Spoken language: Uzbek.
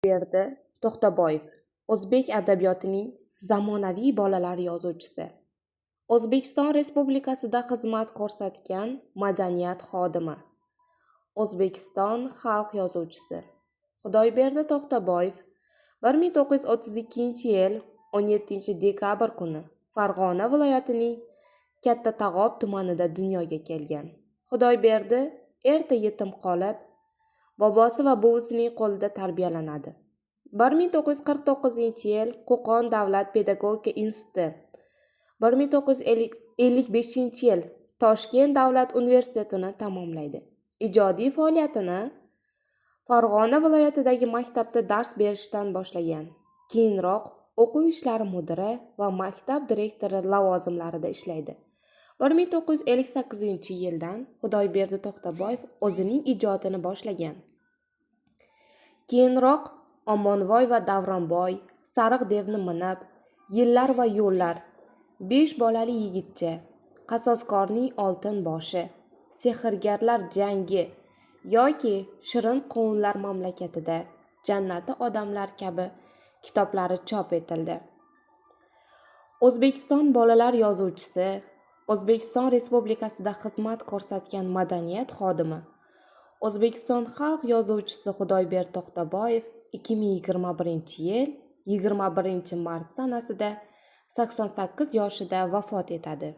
Berdi To'xtaboyev o'zbek adabiyotining zamonaviy bolalar yozuvchisi. O'zbekiston Respublikasida xizmat ko'rsatgan madaniyat xodimi. O'zbekiston xalq yozuvchisi. Xudoyberdi To'xtaboyev 1932-yil 17-dekabr kuni Farg'ona viloyatining Katta Tag'ob tumanida dunyoga kelgan. Xudoyberdi erta yetim qolib, bobosi va buvisining qo'lida tarbiyalanadi. 1949-yil Qo'qon davlat pedagogika instituti, 1955-yil Toshkent davlat universitetini tamomlaydi. Ijodiy faoliyatini Farg'ona viloyatidagi maktabda dars berishdan boshlagan. Keyinroq o'quv ishlari mudiri va maktab direktori lavozimlarida ishlaydi. 1958-yildan Xudoyberdi To'xtaboyev o'zining ijodini boshlagan. Keyinroq Omonvoy va Davronboy, Sariq devni minib, Yillar va yo'llar, 5 bolali yigitcha, Qasoskorning oltin boshi, Sehrgarlar jangi yoki Shirin qovunlar mamlakatida, Jannati odamlar kabi kitoblari chop etildi. O'zbekiston bolalar yozuvchisi, O'zbekiston Respublikasida xizmat ko'rsatgan madaniyat xodimi, O'zbekiston xalq yozuvchisi Xudoyberdi To'xtaboyev 2021-yil 21-mart sanasida 88 yoshida vafot etadi.